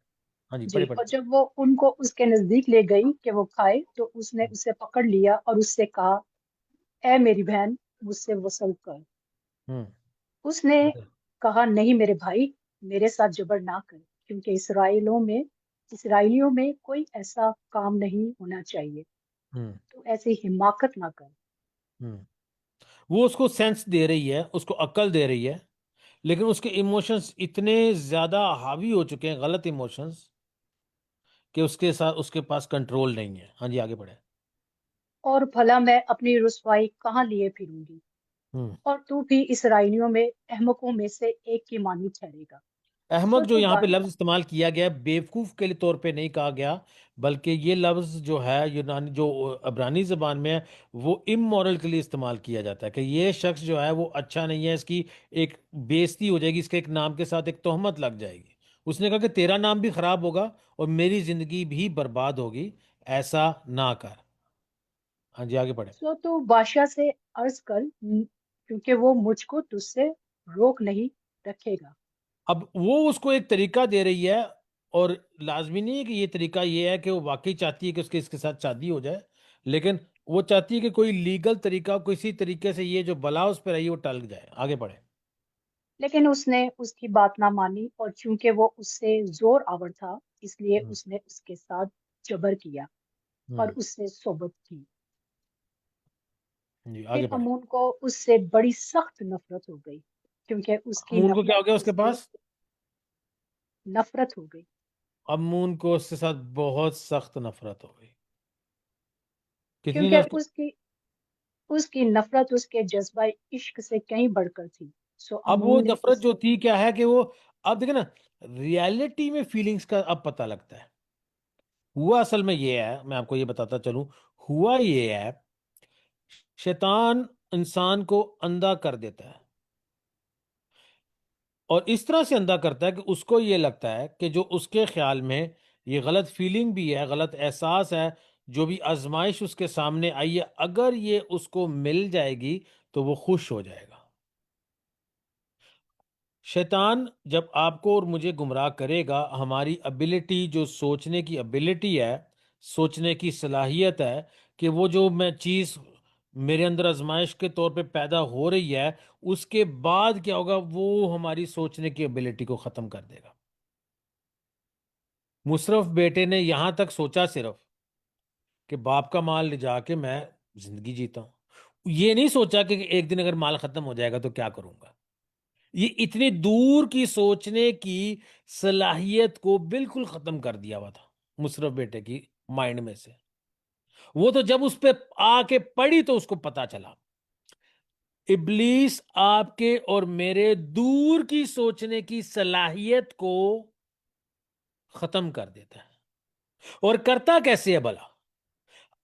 हाँ जी, जी, पढ़े पढ़े। और जब वो उनको उसके नजदीक ले गई कि वो खाए, तो उसने उसे पकड़ लिया और उससे कहा, ए मेरी बहन, मुझसे वसल कर। हम्म। उसने बता। कहा, नहीं मेरे भाई, मेरे साथ जबर ना कर, क्योंकि इसराइलियों में कोई ऐसा काम नहीं होना चाहिए। हम्म। तो ऐसी हिमाकत ना कर। हम्म। वो उसको सेंस दे रही है, उसको अक्ल दे रही है, लेकिन उसके इमोशंस इतने ज्यादा हावी हो चुके हैं, गलत इमोशंस, कि उसके साथ उसके पास कंट्रोल नहीं है। हाँ जी, आगे बढ़े। और भला मैं अपनी रुसवाई कहाँ लिए फिरूंगी, हम्म। और तू भी इसराइलियों में अहमकों में से एक की मानी ठहरेगा। अहमक सो जो तू यहाँ पे बादशाह। लफ्ज इस्तेमाल किया गया है, बेवकूफ के लिए तौर पे नहीं कहा गया, बल्कि ये लफ्ज जो है यूनानी, जो अब्रानी जबान में है, वो इमोरल के लिए इस्तेमाल किया जाता है कि ये शख्स जो है वो अच्छा नहीं है, इसकी एक बेइज्जती हो जाएगी, इसके एक नाम के साथ एक तोहमत लग जाएगी। उसने कहा कि तेरा नाम भी खराब होगा और मेरी जिंदगी भी बर्बाद होगी, ऐसा ना कर। हाँ जी, आगे पढ़े। सो तू बादशाह से अर्ज कर, क्योंकि वो मुझको तुझसे रोक नहीं रखेगा। अब वो उसको एक तरीका दे रही है, और लाजमी नहीं है कि ये तरीका ये है कि वो वाकई चाहती है कि उसके इसके साथ शादी हो जाए, लेकिन वो चाहती है कि कोई लीगल तरीका, किसी तरीके से ये जो बला उस पर आई है वो टल जाए। आगे बढ़े। लेकिन उसने उसकी बात ना मानी, और चूंकि वो उससे जोर आवर था, इसलिए हम्म। उसने उसके साथ जबर किया और हम्म। उससे सोबत की। जी, फिर आगे बढ़े। अमून को उससे बड़ी सख्त नफरत हो गई, क्योंकि उसकी अमून को क्या नफरत हो गया उसके उससे पास? नफरत हो गई। अमून को उसके साथ बहुत सख्त नफरत हो गई। कितनी क्योंकि नफरत? उसकी उसकी नफरत उसके जज्बा इश्क से कहीं बढ़कर थी। सो अब वो अमून ने नफरत जो उससे। थी क्या है कि वो, अब देखे ना, रियलिटी में फीलिंग्स का अब पता लगता है। हुआ असल में ये है, मैं आपको ये बताता चलूं, हुआ ये है, शैतान इंसान को अंधा कर देता है, और इस तरह से अंधा करता है कि उसको ये लगता है कि जो उसके ख्याल में ये गलत फीलिंग भी है, गलत एहसास है, जो भी आजमाइश उसके सामने आई है, अगर ये उसको मिल जाएगी तो वो खुश हो जाएगा। शैतान जब आपको और मुझे गुमराह करेगा, हमारी एबिलिटी, जो सोचने की एबिलिटी है, सोचने की सलाहियत है कि वो जो मैं चीज मेरे अंदर आजमाइश के तौर पे पैदा हो रही है, उसके बाद क्या होगा, वो हमारी सोचने की एबिलिटी को खत्म कर देगा। मुशर्रफ बेटे ने यहां तक सोचा सिर्फ कि बाप का माल ले जाके मैं जिंदगी जीता हूं। ये नहीं सोचा कि एक दिन अगर माल खत्म हो जाएगा तो क्या करूंगा। ये इतनी दूर की सोचने की सलाहियत को बिल्कुल खत्म कर दिया हुआ था मुशर्रफ बेटे की माइंड में से। वो तो जब उस पे आके पड़ी तो उसको पता चला इब्लीस आपके और मेरे दूर की सोचने की सलाहियत को खत्म कर देता है। और करता कैसे है भला?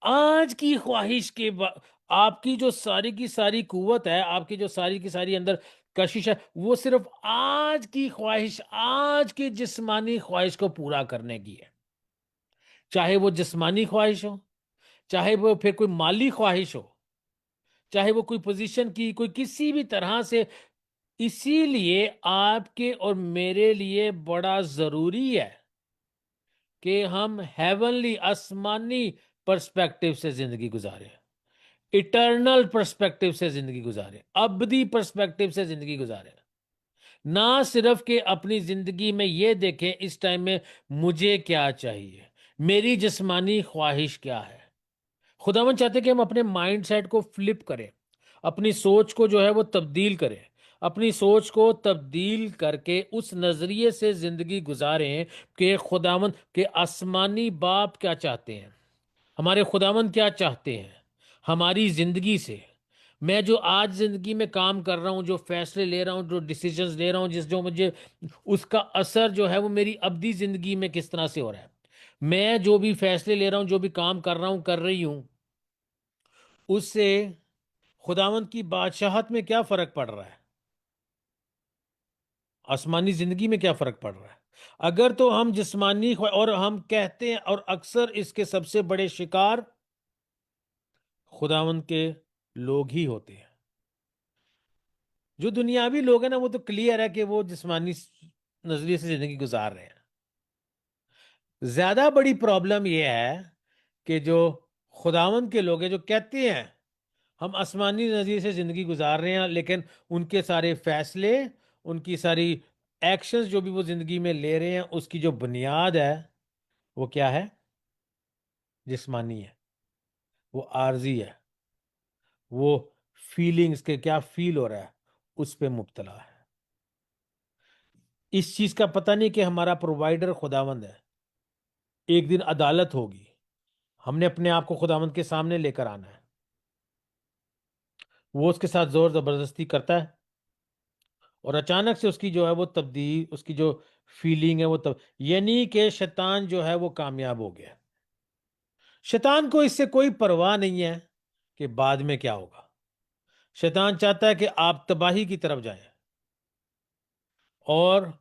आज की ख्वाहिश आपकी जो सारी की सारी कुव्वत है, आपकी जो सारी की सारी अंदर कशिश है, वो सिर्फ आज की ख्वाहिश, आज की जिस्मानी ख्वाहिश को पूरा करने की है। चाहे वो जिस्मानी ख्वाहिश हो, चाहे वो फिर कोई माली ख्वाहिश हो, चाहे वो कोई पोजीशन की, कोई किसी भी तरह से। इसीलिए आपके और मेरे लिए बड़ा जरूरी है कि हम हेवनली, आसमानी पर्सपेक्टिव से जिंदगी गुजारें, इटर्नल पर्सपेक्टिव से जिंदगी गुजारें, अबदी पर्सपेक्टिव से जिंदगी गुजारें। ना सिर्फ कि अपनी जिंदगी में ये देखें इस टाइम में मुझे क्या चाहिए, मेरी जिस्मानी ख्वाहिश क्या है। खुदावन चाहते हैं कि हम अपने माइंड सेट को फ्लिप करें, अपनी सोच को जो है वो तब्दील करें, अपनी सोच को तब्दील करके उस नजरिए से जिंदगी गुजारें कि खुदावन के आसमानी बाप क्या चाहते हैं, हमारे खुदावन क्या चाहते हैं हमारी जिंदगी से। मैं जो आज जिंदगी में काम कर रहा हूं, जो फैसले ले रहा हूं, जो डिसीजंस ले रहा हूं, जिस जो मुझे उसका असर जो है वो मेरी अब्दी जिंदगी में किस तरह से हो रहा है। मैं जो भी फैसले ले रहा हूं, जो भी काम कर रहा हूं, कर रही हूं, उससे खुदावंद की बादशाहत में क्या फर्क पड़ रहा है, आसमानी जिंदगी में क्या फर्क पड़ रहा है। अगर तो हम जिस्मानी और हम कहते हैं, और अक्सर इसके सबसे बड़े शिकार खुदावंद के लोग ही होते हैं। जो दुनियावी लोग हैं ना, वो तो क्लियर है कि वो जिस्मानी नजरिए से जिंदगी गुजार रहे हैं। ज्यादा बड़ी प्रॉब्लम यह है कि जो खुदावंद के लोग हैं, जो कहते हैं हम आसमानी नजरिए से जिंदगी गुजार रहे हैं, लेकिन उनके सारे फैसले, उनकी सारी एक्शंस जो भी वो जिंदगी में ले रहे हैं, उसकी जो बुनियाद है वो क्या है, जिस्मानी है, वो आर्जी है, वो फीलिंग्स के क्या फील हो रहा है उस पे मुब्तला है। इस चीज का पता नहीं कि हमारा प्रोवाइडर खुदावंद है। एक दिन अदालत होगी, हमने अपने आप को खुदावंद के सामने लेकर आना है। वो उसके साथ जोर जबरदस्ती करता है और अचानक से उसकी जो है वो तब्दील, उसकी जो फीलिंग है वो तब, यानी कि शैतान जो है वो कामयाब हो गया। शैतान को इससे कोई परवाह नहीं है कि बाद में क्या होगा। शैतान चाहता है कि आप तबाही की तरफ जाएं, और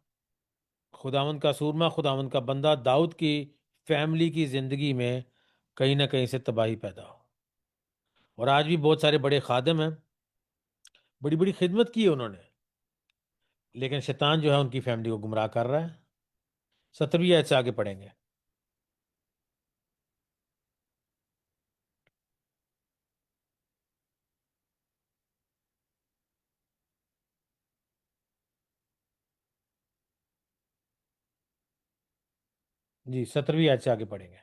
खुदावंद का सूरमा, खुदावंद का बंदा दाऊद की फैमिली की जिंदगी में कहीं ना कहीं से तबाही पैदा हो। और आज भी बहुत सारे बड़े खादिम हैं, बड़ी बड़ी खिदमत की है उन्होंने, लेकिन शैतान जो है उनकी फैमिली को गुमराह कर रहा है। 17वीं आयत से आगे पढ़ेंगे। जी, 17वीं आयत से आगे पढ़ेंगे।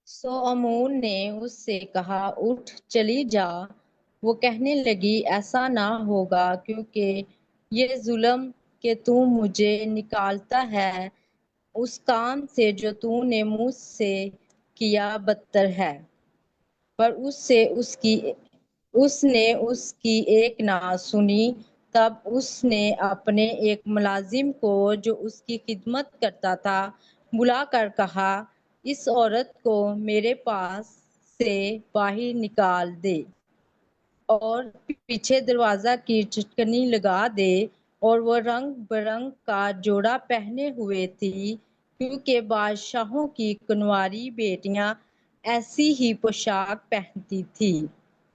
सो अमून ने उससे कहा, उठ चली जा। वो कहने लगी, ऐसा ना होगा, क्योंकि ये जुल्म कि तू मुझे निकालता है उस काम से जो तूने मुझसे किया बदतर है। पर उसने उसकी एक ना सुनी। तब उसने अपने एक मुलाजिम को जो उसकी खिदमत करता था बुलाकर कहा, इस औरत को मेरे पास से बाहर निकाल दे और पीछे दरवाजा की चटकनी लगा दे। और वो रंग बिरंग का जोड़ा पहने हुए थी, क्योंकि बादशाहों की कुंवारी बेटियां ऐसी ही पोशाक पहनती थी।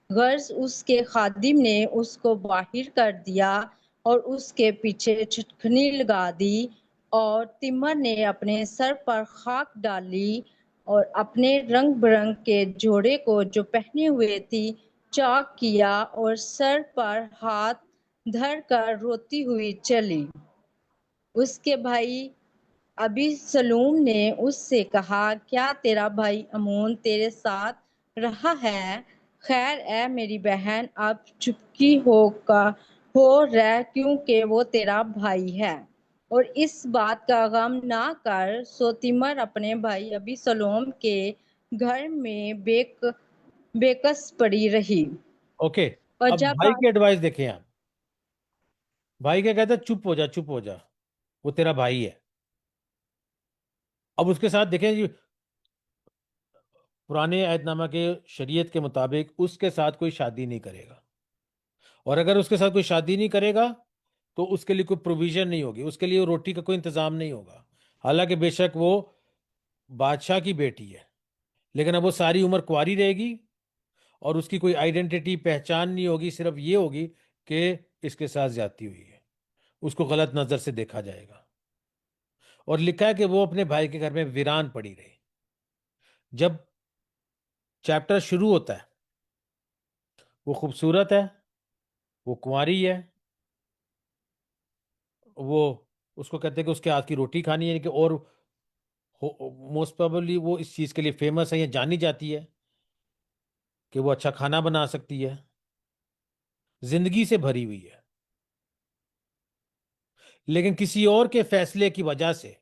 गर्ज उसके खादिम ने उसको बाहिर कर दिया और उसके पीछे छिटकनी लगा दी, और तिमर ने अपने सर पर खाक डाली और अपने रंग बिरंग के जोड़े को जो पहने हुए थी चाक किया और सर पर हाथ धर कर रोती हुई चली। उसके भाई अबीसलोम ने उससे कहा, क्या तेरा भाई अमोन तेरे साथ रहा है? खैर ए मेरी बहन, अब चुपकी हो रह, क्योंकि वो तेरा भाई है। और इस बात का गम ना कर। सो तिमर अपने भाई अबीसलोम के घर में बेकस पड़ी रही। ओके। और अब जब भाई की एडवाइस देखें आप। भाई क्या कहता है? चुप हो जा, चुप हो जा, वो तेरा भाई है। अब उसके साथ देखें जी, पुराने अहदनामा के शरीयत के मुताबिक उसके साथ कोई शादी नहीं करेगा, और अगर उसके साथ कोई शादी नहीं करेगा तो उसके लिए कोई प्रोविजन नहीं होगी, उसके लिए रोटी का कोई इंतजाम नहीं होगा। हालांकि बेशक वो बादशाह की बेटी है, लेकिन अब वो सारी उम्र कुंवारी रहेगी और उसकी कोई आइडेंटिटी पहचान नहीं होगी, सिर्फ ये होगी कि इसके साथ ज्यादती हुई है, उसको गलत नजर से देखा जाएगा। और लिखा है कि वो अपने भाई के घर में वीरान पड़ी रही। जब चैप्टर शुरू होता है, वो खूबसूरत है, वो कुंवारी है, वो, उसको कहते हैं कि उसके हाथ की रोटी खानी है कि, और मोस्ट प्रोबेबली वो इस चीज के लिए फेमस है या जानी जाती है कि वो अच्छा खाना बना सकती है, जिंदगी से भरी हुई है। लेकिन किसी और के फैसले की वजह से,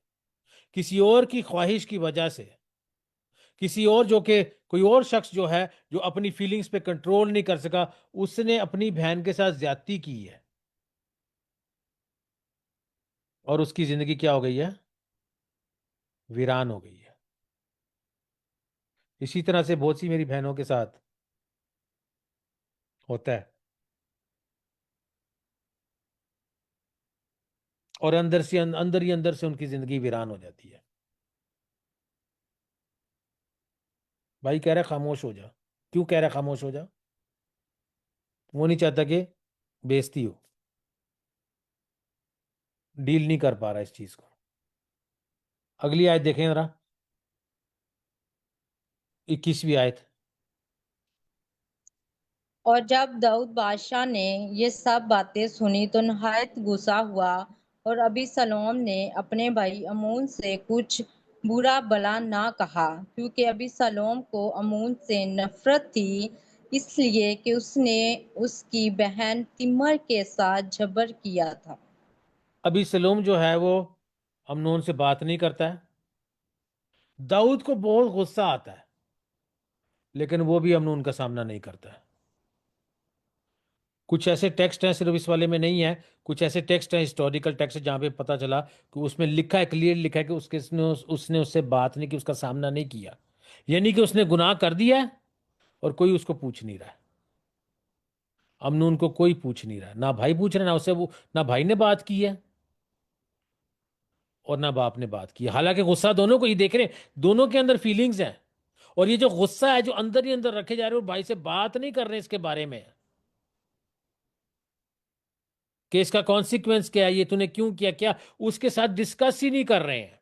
किसी और की ख्वाहिश की वजह से, किसी और जो कि कोई और शख्स जो है, जो अपनी फीलिंग्स पे कंट्रोल नहीं कर सका, उसने अपनी बहन के साथ ज्यादती की है और उसकी जिंदगी क्या हो गई है? वीरान हो गई है। इसी तरह से बहुत सी मेरी बहनों के साथ होता है, और अंदर से अंदर ही अंदर से उनकी जिंदगी वीरान हो जाती है। भाई कह रहा है खामोश हो जा। क्यों कह रहा है खामोश हो जा? वो नहीं चाहता कि बेइज्जती हो, डील नहीं कर पा रहा इस चीज को। अगली आयत देखें जरा, 21वीं आयत। और जब दाऊद बादशाह ने ये सब बातें सुनी तो नहायत गुस्सा हुआ, और अबीसलोम ने अपने भाई अमून से कुछ बुरा भला ना कहा, क्योंकि अबीसलोम को अमून से नफरत थी, इसलिए कि उसने उसकी बहन तिमर के साथ जबर किया था। अभी सलोम जो है वो अमनोन से बात नहीं करता है। दाऊद को बहुत गुस्सा आता है, लेकिन वो भी अमनोन का सामना नहीं करता है। कुछ ऐसे टेक्स्ट हैं, सिर्फ इस वाले में नहीं है, कुछ ऐसे टेक्स्ट हैं, हिस्टोरिकल टेक्स्ट है, जहां पे पता चला कि उसमें लिखा है, क्लियर लिखा है कि उसने उससे बात नहीं की, उसका सामना नहीं किया। यानी कि उसने गुनाह कर दिया है और कोई उसको पूछ नहीं रहा है। अमनून को कोई पूछ नहीं रहा है, ना भाई पूछ रहा है, ना उससे वो, ना भाई ने बात की है और ना बाप ने बात की है। हालांकि गुस्सा दोनों को ही देख रहे हैं, दोनों के अंदर फीलिंग्स हैं, और ये जो गुस्सा है जो अंदर ही अंदर रखे जा रहे हैं और भाई से बात नहीं कर रहे इसके बारे में कि इसका कॉन्सिक्वेंस क्या है, ये तूने क्यों किया, क्या उसके साथ डिस्कस ही नहीं कर रहे हैं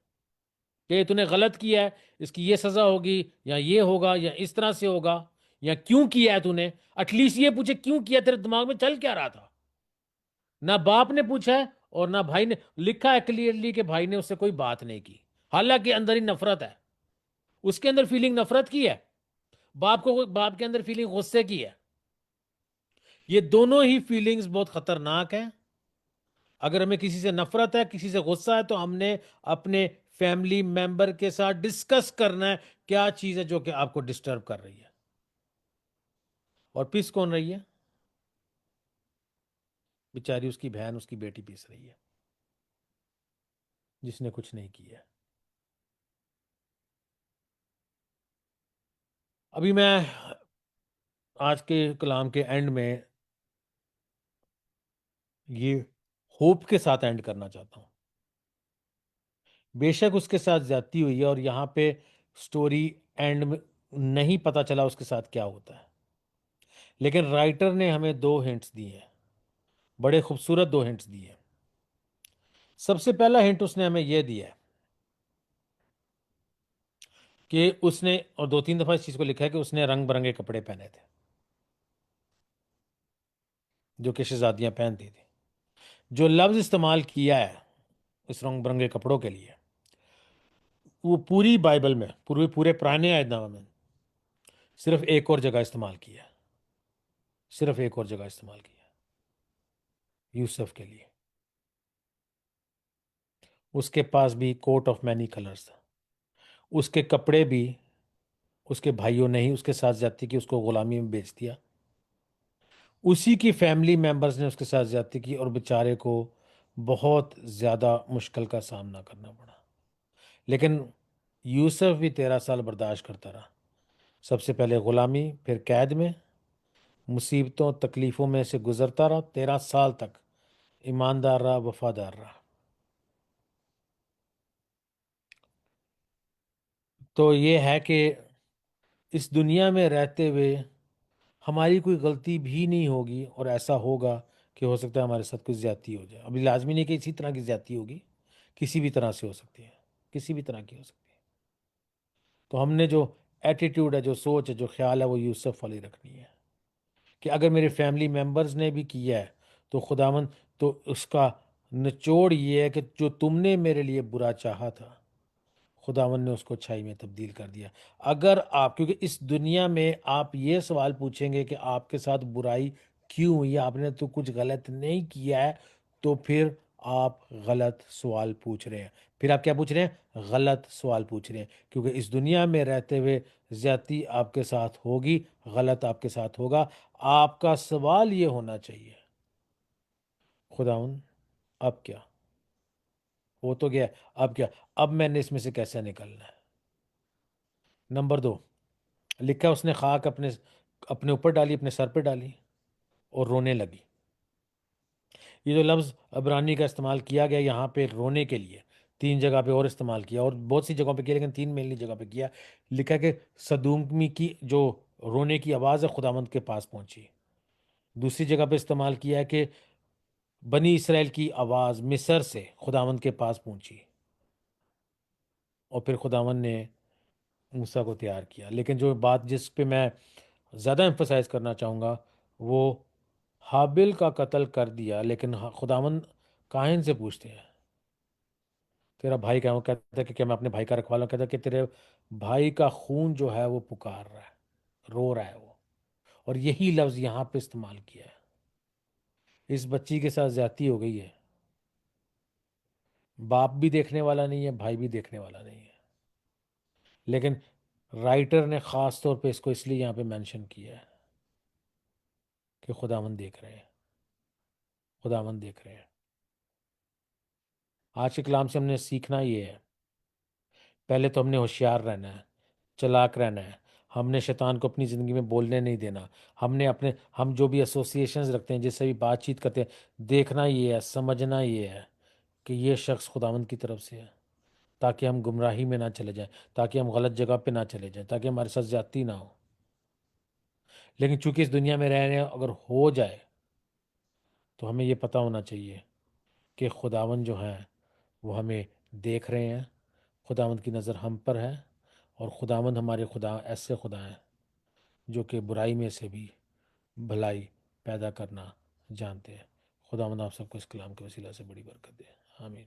कि ये तूने गलत किया है, इसकी ये सजा होगी, या ये होगा, या इस तरह से होगा, या क्यों किया है तूने। एटलीस्ट ये पूछे क्यों किया, तेरे दिमाग में चल क्या रहा था। ना बाप ने पूछा है और ना भाई ने। लिखा है क्लियरली कि भाई ने उससे कोई बात नहीं की, हालांकि अंदर ही नफरत है, उसके अंदर फीलिंग नफरत की है, बाप के अंदर फीलिंग गुस्से की है। ये दोनों ही फीलिंग्स बहुत खतरनाक हैं। अगर हमें किसी से नफरत है, किसी से गुस्सा है, तो हमने अपने फैमिली मेंबर के साथ डिस्कस करना है क्या चीज है जो कि आपको डिस्टर्ब कर रही है। और पीस कौन रही है? बेचारी उसकी बहन, उसकी बेटी पीस रही है, जिसने कुछ नहीं किया। अभी मैं आज के कलाम के एंड में ये होप के साथ एंड करना चाहता हूं। बेशक उसके साथ ज्यादती हुई है और यहां पे स्टोरी एंड में नहीं पता चला उसके साथ क्या होता है, लेकिन राइटर ने हमें दो हिंट्स दिए हैं। बड़े खूबसूरत 2 हिंट्स दिए। सबसे पहला हिंट उसने हमें यह दिया है कि उसने, और 2-3 दफा इस चीज को लिखा है कि उसने रंग बिरंगे कपड़े पहने थे जो कि शहजादियां पहनती थी। जो लफ्ज इस्तेमाल किया है इस रंग बिरंगे कपड़ों के लिए, वो पूरी बाइबल में, पूरे पूरे पुराने अहदनामा में सिर्फ एक और जगह इस्तेमाल किया है। सिर्फ एक और जगह इस्तेमाल किया है, यूसुफ के लिए। उसके पास भी कोट ऑफ मैनी कलर्स था। उसके कपड़े भी उसके भाइयों ने ही उसके साथ ज्यादती की, उसको गुलामी में बेच दिया। उसी की फैमिली मेंबर्स ने उसके साथ ज्यादती की और बेचारे को बहुत ज्यादा मुश्किल का सामना करना पड़ा। लेकिन यूसुफ भी 13 साल बर्दाश्त करता रहा। सबसे पहले गुलामी, फिर कैद में, मुसीबतों तकलीफों में से गुजरता रहा। 13 साल तक ईमानदार रहा, वफादार रहा। तो ये है कि इस दुनिया में रहते हुए हमारी कोई गलती भी नहीं होगी, और ऐसा होगा कि हो सकता है हमारे साथ कुछ ज्यादती हो जाए। अभी लाजमी नहीं कि इसी तरह की ज्यादती होगी, किसी भी तरह से हो सकती है, किसी भी तरह की हो सकती है। तो हमने जो एटीट्यूड है, जो सोच है, जो ख्याल है, वो यूसुफ वाली रखनी है कि अगर मेरे फैमिली मेंबर्स ने भी किया है तो खुदावन, तो उसका निचोड़ ये है कि जो तुमने मेरे लिए बुरा चाहा था, खुदावन ने उसको अच्छाई में तब्दील कर दिया। अगर आप, क्योंकि इस दुनिया में आप ये सवाल पूछेंगे कि आपके साथ बुराई क्यों हुई, आपने तो कुछ गलत नहीं किया है, तो फिर आप गलत सवाल पूछ रहे हैं। फिर आप क्या पूछ रहे हैं? गलत सवाल पूछ रहे हैं, क्योंकि इस दुनिया में रहते हुए ज्यादती आपके साथ होगी, गलत आपके साथ होगा। आपका सवाल ये होना चाहिए, खुदावन अब क्या? हो तो गया, अब क्या? अब मैंने इसमें से कैसे निकलना है? नंबर 2, लिखा है उसने खाक अपने अपने ऊपर डाली, अपने सर पे डाली और रोने लगी। ये जो लफ्ज़ अबरानी का इस्तेमाल किया गया यहाँ पे रोने के लिए, 3 जगह पे और इस्तेमाल किया, और बहुत सी जगहों पे किया, लेकिन 3 मेनली जगह पे किया। लिखा है कि सदूमी की जो रोने की आवाज़ है खुदावंद के पास पहुंची। दूसरी जगह पे इस्तेमाल किया है कि बनी इसराइल की आवाज़ मिस्र से खुदावंद के पास पहुंची, और फिर खुदावंद ने मूसा को तैयार किया। लेकिन जो बात जिस पे मैं ज़्यादा एम्फोसाइज करना चाहूँगा, वो हाबिल का कत्ल कर दिया, लेकिन खुदावंद काहिन से पूछते हैं तेरा भाई क्या है? वो कहता है कि क्या मैं अपने भाई का रखवाला हूं? कहता है कि तेरे भाई का खून जो है वो पुकार रहा है, रो रहा है वो। और यही लफ्ज़ यहाँ पे इस्तेमाल किया है। इस बच्ची के साथ ज्यादती हो गई है, बाप भी देखने वाला नहीं है, भाई भी देखने वाला नहीं है, लेकिन राइटर ने ख़ास तौर पे इसको इसलिए यहाँ पे मेंशन किया है कि खुदावंद देख रहे हैं, खुदावंद देख रहे हैं। आज के कलाम से हमने सीखना ये है, पहले तो हमने होशियार रहना है, चालाक रहना है। हमने शैतान को अपनी ज़िंदगी में बोलने नहीं देना। हम जो भी एसोसिएशंस रखते हैं, जिससे भी बातचीत करते हैं, देखना ये है, समझना ये है कि ये शख्स खुदावंद की तरफ से है, ताकि हम गुमराही में ना चले जाएं, ताकि हम गलत जगह पे ना चले जाएं, ताकि हमारे साथ ज्यादती ना हो। लेकिन चूंकि इस दुनिया में रह रहे हैं, अगर हो जाए तो हमें ये पता होना चाहिए कि खुदावंद जो है वो हमें देख रहे हैं, खुदावंद की नज़र हम पर है, और खुदावंद हमारे खुदा ऐसे खुदा हैं जो कि बुराई में से भी भलाई पैदा करना जानते हैं। खुदावंद आप सबको इस कलाम के वसीला से बड़ी बरकत दे। आमीन।